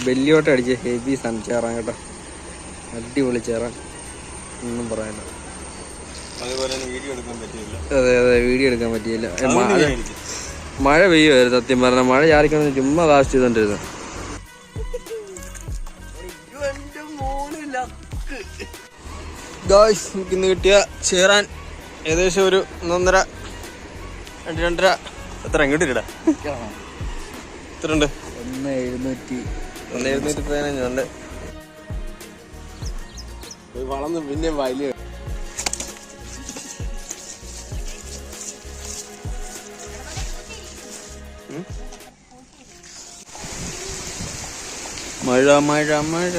ബെല്ലിയോട്ട് അടിച്ച് heavy sun ചേറാൻ കേട്ടോ. അടിപൊളി ചേറാൻ, ഒന്നും പറയാനില്ല. അതെ അതെ, വീഡിയോ എടുക്കാൻ പറ്റിയില്ല. മഴ പെയ്യുമായിരുന്നു സത്യം പറഞ്ഞ. മഴ ചാറിക്കൊന്ന് ചുമ്മാ കാസ്റ്റ് ചെയ്തോണ്ടിരുന്നു. ഇന്ന് കിട്ടിയ ചേറാൻ ഏകദേശം ഒരു 1.5 2.5 എത്ര ഇങ്ങോട്ട് ഇടാ എത്ര ഉണ്ട്? 1715 വളർന്ന് പിന്നെ വലിയ മഴ മഴ മഴ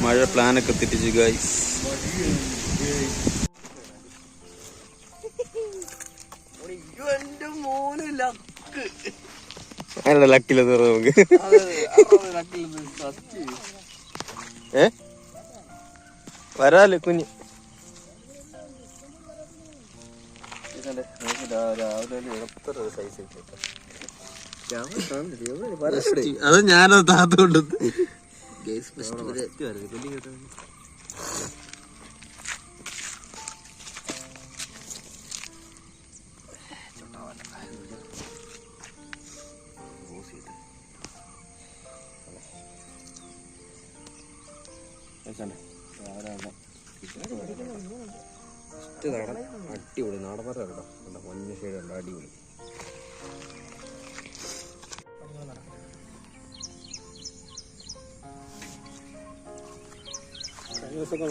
മഴ പ്ലാനൊക്കെ തെറ്റിച്ചു ഗൈസ്. അങ്ങനെ ലക്കില്ലെന്ന് പറഞ്ഞു നമുക്ക്. വരാല് കുഞ്ഞ് അത് ഞാനത് താത്തുകൊണ്ട് അടിപൊളി നാടൻ മരം കേട്ടോ. മഞ്ഞ ഷെയ്ഡുണ്ട്, അടിപൊളി.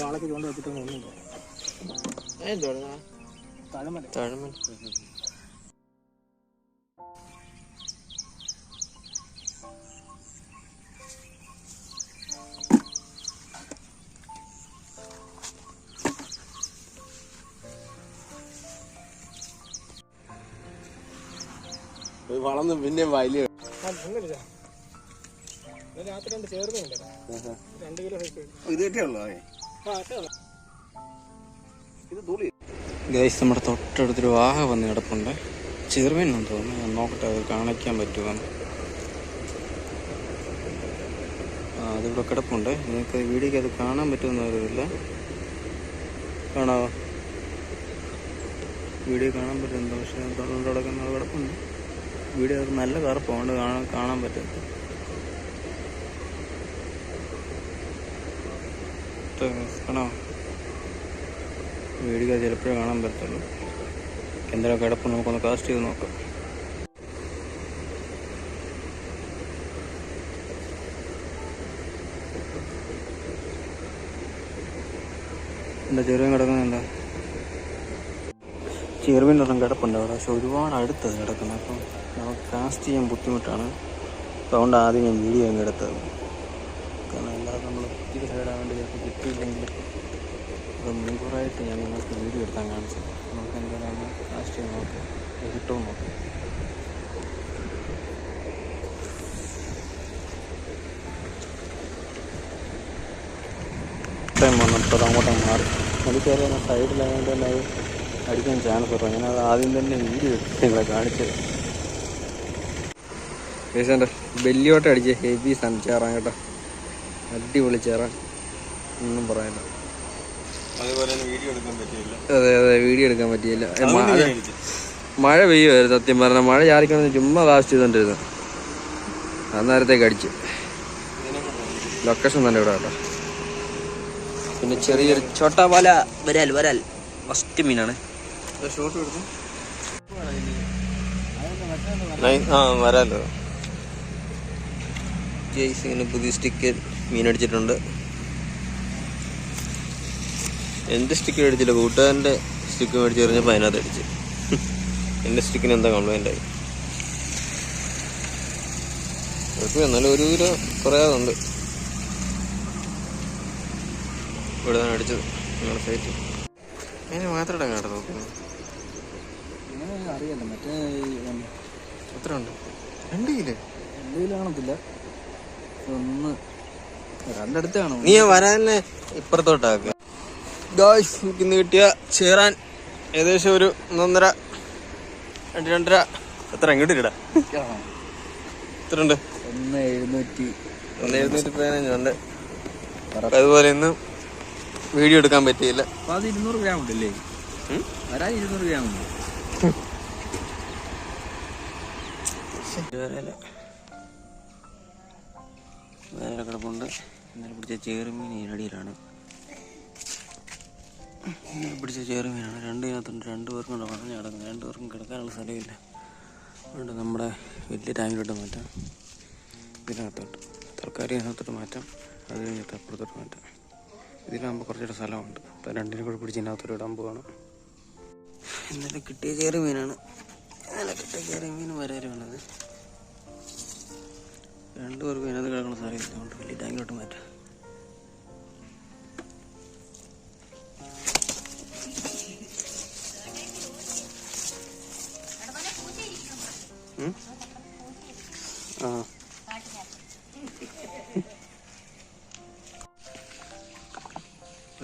വാളൊക്കെ കൊണ്ട് വെച്ചിട്ടൊന്നും താഴമ വളർന്ന് പിന്നെ വലിയ ഗൈസ്, നമ്മുടെ തൊട്ടടുത്തൊരു വാഹ വന്ന് കിടപ്പുണ്ട്. ചെറുമീനെന്ന് തോന്നുന്നു. ഞാൻ നോക്കട്ടെ അത് കാണിക്കാൻ പറ്റുമെന്ന്. അതിവിടെ കിടപ്പുണ്ട്. നിങ്ങൾക്ക് വീഡിയോക്ക് അത് കാണാൻ പറ്റുമെന്ന് അറിയില്ല. കാണാവോ? വീഡിയോ കാണാൻ പറ്റുന്നുണ്ടോ? പക്ഷേ തൊണ്ട് കിടക്കുന്നത് കിടപ്പുണ്ട്. വീഡിയോ അത് നല്ല കറുപ്പുണ്ട്, കാണാൻ പറ്റുന്നത്. കാണോ? വീഡിയോ ചിലപ്പോഴേ കാണാൻ പറ്റുള്ളൂ. എന്തെങ്കിലും കിടപ്പ് നമുക്കൊന്ന് കാസ്റ്റ് ചെയ്ത് നോക്കാം. എന്താ ചെറുമീൻ കിടക്കുന്നുണ്ടോ? ചെറുമീൻ ഒരെണ്ണം കിടപ്പുണ്ട് അവിടെ, പക്ഷെ ഒരുപാട് അടുത്തത് കിടക്കുന്നത്. അപ്പം നമുക്ക് കാസ്റ്റ് ചെയ്യാൻ ബുദ്ധിമുട്ടാണ്. അതുകൊണ്ട് ആദ്യം ഞാൻ വീഡിയോ അങ്ങ് എടുത്തത്. കാരണം അല്ലാതെ നമ്മൾ ഒത്തിരി സൈഡാൻ വേണ്ടി ചിലപ്പോൾ കിട്ടിയില്ലെങ്കിൽ അത് മുൻകൂറായിട്ട് ഞാൻ നിങ്ങൾക്ക് വീഡിയോ എടുത്താൽ കാണിച്ചത്. നമുക്ക് എന്തായാലും ഒന്ന് കാസ്റ്റ് ചെയ്ത് നോക്കാം, കിട്ടുമോ നോക്കാം. ടൈം വന്നപ്പോൾ അങ്ങോട്ട് മാറി എനിക്കറിയാം സൈഡിലായതുകൊണ്ട് തന്നെ അത് അടിക്കാൻ ചാൻസ് കുറവ്. ഞാനത് ആദ്യം തന്നെ വീഡിയോ എടുത്ത് നിങ്ങളെ കാണിച്ചത്. ബെല്ലിയോട്ട് അടിച്ച് ഹെവി സൺ ചേറാൻ കേട്ടോ. അടിപൊളി ചേറാൻ, ഒന്നും പറയാനില്ല. അതെ അതെ, വീഡിയോ എടുക്കാൻ പറ്റിയില്ല. മഴ പെയ്യുമായിരുന്നു സത്യം പറഞ്ഞ. മഴ ചാറിക്കൊന്ന് ചുമ്മാ കാസ്റ്റ് ചെയ്തോണ്ടിരുന്നു. അന്നേരത്തേക്ക് അടിച്ച്. ലൊക്കേഷൻ തന്നെ ഇവിടെ കേട്ടോ. പിന്നെ ചെറിയൊരു ചോട്ടാ പാല വരാൽ വരാൽ ഫസ്റ്റ് മീനാണ്. ഷോട്ട് കൊടുത്തു വരാലോ. ജെയ്സ് ഇങ്ങനെ പുതിയ സ്റ്റിക്ക് മീൻ അടിച്ചിട്ടുണ്ട്. എൻ്റെ സ്റ്റിക്ക് അടിച്ചില്ല, കൂട്ടുകാരൻ്റെ സ്റ്റിക്ക് മേടിച്ച് എറിഞ്ഞപ്പോൾ അതിനകത്ത് അടിച്ച്. എൻ്റെ സ്റ്റിക്കിന് എന്താ കംപ്ലൈൻ്റ് ആയി. കുഴപ്പമില്ല, എന്നാലും 1 കിലോ കുറയാതുണ്ട്. ഇവിടെ നിന്നാണ് അടിച്ചത് നിങ്ങളുടെ സൈറ്റ്. അതിന് മാത്രം ഇടങ്ങാട്ടെ നോക്കുന്നത്. അറിയാലോ മറ്റേ എത്ര ഉണ്ട്? 2 കിലോ കാണത്തില്ല, 1 2 കാണും. നീ വരാനെ ഇപ്പുറത്തോട്ടാക്കുക. ഇന്ന് കിട്ടിയ ചേറാൻ ഏകദേശം ഒരു 1.5 2.5 എത്ര ഇങ്ങോട്ട് ഇടാ? എത്ര ഉണ്ട്? 1715 അതുപോലെ ഇന്ന് വീഡിയോ എടുക്കാൻ പറ്റിയില്ല. 200 ഗ്രാം ഉണ്ടല്ലേ? 200 ഗ്രാം ഉണ്ട്. വേറെ കിടപ്പുണ്ട്. ഇന്നലെ പിടിച്ച ചേറുമീൻ അടിയിലാണ്. ഇന്നലെ പിടിച്ച ചേറുമീനാണ്. രണ്ടിനകത്തുണ്ട്. 2 പേർക്കും കൂടെ വളഞ്ഞ് കിടക്കുന്നത്. 2 പേർക്കും കിടക്കാനുള്ള സ്ഥലമില്ല. അതുകൊണ്ട് നമ്മുടെ വലിയ ടാങ്കിലോട്ട് മാറ്റാം. ഇതിനകത്തോട്ട് തൽക്കാലം ഇതിനകത്തോട്ട് മാറ്റാം. അത് കഴിഞ്ഞിട്ട് അപ്പുറത്തോട്ട് മാറ്റാം. ഇതിലാകുമ്പോൾ കുറച്ചുകൂടെ സ്ഥലമുണ്ട്. അപ്പോൾ 2 കൂടെ പിടിച്ച് ഇതിനകത്തോട്ട് ഇടാൻ പോവാണ്. ഇന്നലെ കിട്ടിയ ചേറുമീനാണ്. ഇന്നലെ കിട്ടിയ ചേറുമീൻ വരാറുള്ളത്. 2 പേർക്ക് ഇതിനകത്ത് കിടക്കുന്ന സ്ഥലമില്ല. അതുകൊണ്ട് വലിയ ടാങ്കിലോട്ട് മാറ്റാം.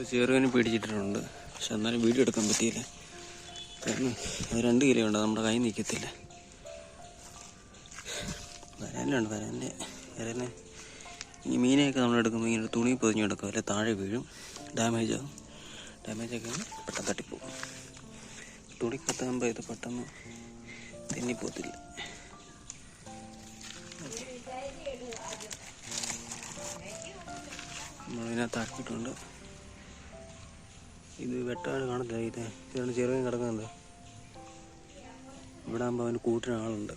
ചെറുവിനെ പിടിച്ചിട്ടിട്ടുണ്ട്. പക്ഷെ എന്നാലും വീഡിയോ എടുക്കാൻ പറ്റിയില്ല. കാരണം അത് 2 കിലോ ഉണ്ട്. നമ്മുടെ കൈ നിൽക്കത്തില്ല. വരാനുണ്ട്. വരാനെ ഈ മീനെയൊക്കെ നമ്മൾ എടുക്കുമ്പോൾ ഇങ്ങനെ തുണി പൊതിഞ്ഞെടുക്കും. അല്ലെ താഴെ വീഴും. ഡാമേജാകും. ഡാമേജൊക്കെ പെട്ടെന്ന് തട്ടിപ്പോകും. തുണിക്കത്താകുമ്പോൾ ഇത് പെട്ടെന്ന് തെന്നിപ്പോത്തില്ല. നമ്മളിതിനകത്ത് ആക്കിയിട്ടുണ്ട്. ഇത് വെട്ടാൻ കാണത്തില്ല. ഇതാണ് ചെറുവൻ കിടക്കുന്നത്. ഇവിടെ ആകുമ്പോൾ അവന് കൂട്ടിന് ആളുണ്ട്.